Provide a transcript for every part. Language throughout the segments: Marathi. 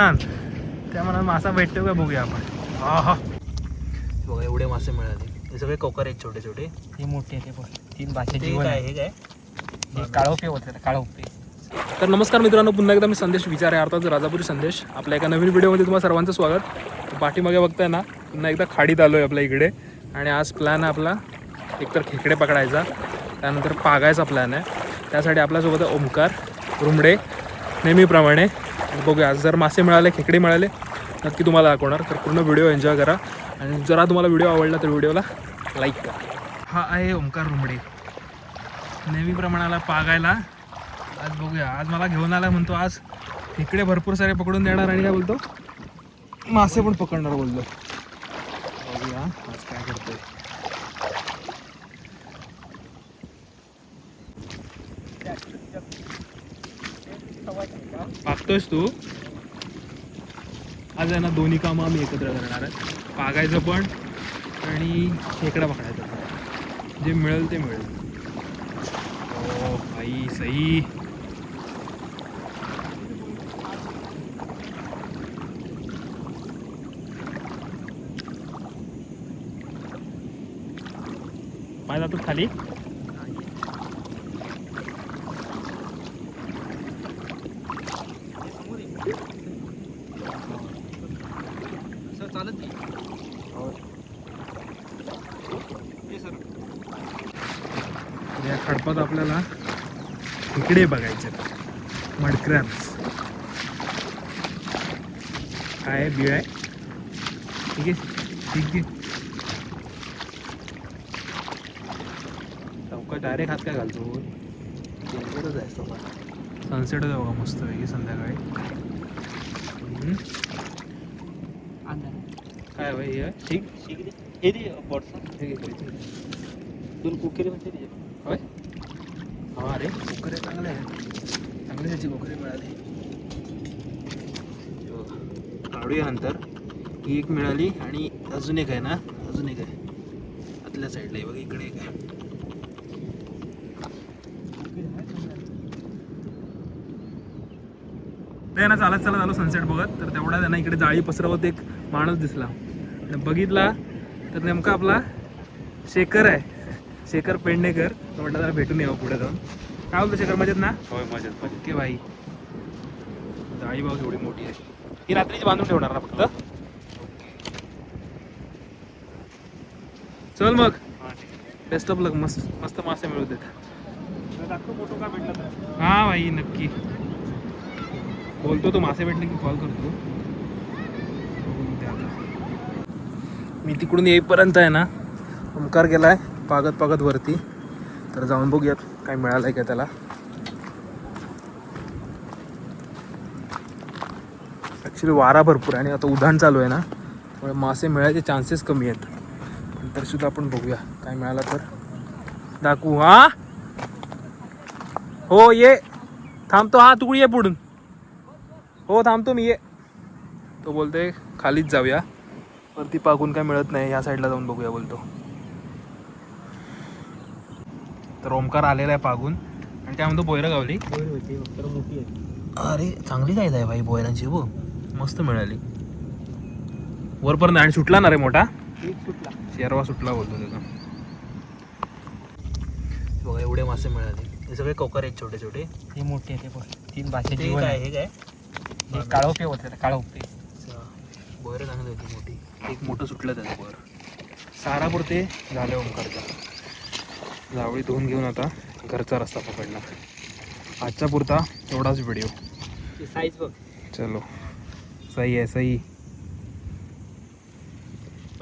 त्या मला मासा भेटतो का बघूया आपण. हा हा बघा एवढे मासे मिळाले. हे सगळे कोकर आहेत छोटे छोटे. ते मोठे ते पण 3 भाषे हे जीवन काय आहे. हे काय हे काळोपे होते काळोपे. तर नमस्कार मित्रांनो, पुन्हा एकदा मी संदेश विचार आहे अर्थात राजापुरी संदेश. आपल्या एका नवीन व्हिडिओमध्ये तुम्हाला सर्वांचं स्वागत. पाठीमागे बघताय ना, पुन्हा एकदा खाडीत आलो आहे आपल्या इकडे. आणि आज प्लॅन आहे आपला एकतर खेकडे पकडायचा, त्यानंतर पागायचा प्लॅन आहे. त्यासाठी आपल्यासोबत ओमकार रुमडे नेहमीप्रमाणे. बघूया आज जर मासे मिळाले, खेकडे मिळाले नक्की तुम्हाला दाखवणार. तर पूर्ण व्हिडिओ एन्जॉय करा आणि जरा तुम्हाला व्हिडिओ आवडला तर व्हिडिओला लाईक करा. हा आहे ओमकार रुमडे, नेहमीप्रमाणाला पागायला. आज बघूया, आज मला घेऊन आला म्हणतो आज खेकडे भरपूर सारे पकडून देणार आणि काय बोलतो मासे पण पकडणार बोलतो. बघूया आज काय करतोय. पागतोयस तू? आज आहे ना दोन्ही कामं आम्ही एकत्र करणार आहे, पागायचं पण आणि खेकडा पकडायचं पण. जे मिळेल ते मिळेल. ओ भाई सही. पाय जातो खाली. चालत नाही. या खडपात आपल्याला खेकडे बघायचे, मडक्रॅब्स. काय बिळ आहे. ठीक आहे ठीक आहे. चौका डायरेक्ट हात काय घालतो. डेंजरच आहे सगळं. सनसेट जाऊ का मस्त वेगळी संध्याकाळी. काय भाई हे ठीक हे दे बॉटसा. हे घे. 2 कुकेरी म्हणजे दे. होय. हा रे कोकरे चांगले आहे, चांगली त्याची कोकरे मिळाली. काढूया नंतर. ही एक मिळाली आणि अजून एक आहे ना, अजून एक आहे आतल्या साईडला आहे बघ, इकडे एक आहे. ते ना चालत चालत आलो सनसेट बघत, तर तेवढा त्यांना इकडे जाळी पसरवत एक माणूस दिसला. बघितला तर नेमका आपला शेखर आहे, शेखर पेडणेकर. तो म्हटलं जरा भेटून यावं पुढे जाऊन. काय बोलतो शेखर, मजेत ना? होय मजेत मजेत. ओके भाई. जाळी बघ एवढी मोठी आहे. ही रात्रीची बांधून ठेवणार ना फक्त. चल मग, बेस्ट ऑफ लक. मस्त मस्त मासे मिळू देत. फोटो का भेटला तर. हा भाई नक्की बोलतो. तो मासे भेटले की कॉल करतो. मी तिकडून येईपर्यंत आहे ना ओमकार गेलाय पागत पागत वरती. तर जाऊन बघूयात काय मिळालंय का त्याला. ॲक्च्युली वारा भरपूर आहे आणि आता उधाण चालू आहे ना, त्यामुळे मासे मिळायचे चान्सेस कमी आहेत. नंतर सुद्धा आपण बघूया काय मिळालं तर दाखवू. हा हो ये, थांबतो. हा तू ये पुढून. हो थांबतो मी, ये. तो बोलतोय खालीच जाऊया, वरती पागून काय मिळत नाही, या साईडला जाऊन बघूया बोलतो. तर ओमकार आलेला आहे पागून आणि त्या म्हणतो बोयरा गावली. मोठी आहे. अरे चांगली साईज आहे भाई बोयरांची. हो मस्त मिळाली वरपर्यंत. आणि सुटला ना रे मोठा, एक सुटला. शेरवा सुटला बोलतो त्याचा. बघा एवढे मासे मिळाले. हे सगळे कोकर आहेत छोटे छोटे. ते मोठे ते पण 3 भाषे ते जीवन काय आहे. हे काय हे काळोपे होते काळोपे. बोयरं चांगली होती मोठी. एक मोठं सुटलं त्याचं बोर. सारापुरते झाले ओमकारचा. जावळी धुवून घेऊन आता घरचा रस्ता पकडणार. आजच्या पुरता एवढाच व्हिडिओ. साईज बघ. चलो सही आहे सही.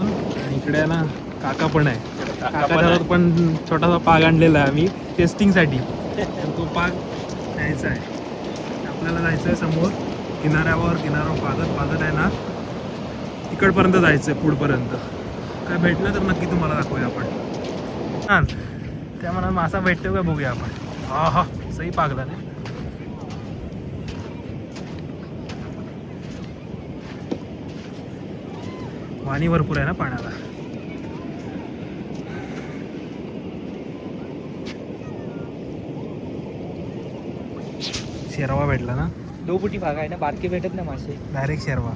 आणि इकडे ना काका पण आहे. काकाच्या पण छोटासा पाग आणलेला आहे आम्ही टेस्टिंगसाठी. तर तो पाग न्यायचा आहे. आपल्याला जायचं आहे समोर किनाऱ्यावर पागत पागत आहे ना, तिकडपर्यंत जायचं आहे पुढपर्यंत. काय भेटलं तर नक्की तुम्हाला दाखवूया आपण. हां त्या मला मासा भेटतो का बघूया आपण. हा हा सही पागला रे. पाणी भरपूर आहे ना पाण्याला. शेरावा भेटला ना. दो बुटी भागा आहे ना बारके भेटत ना मासे डायरेक्ट शेरवा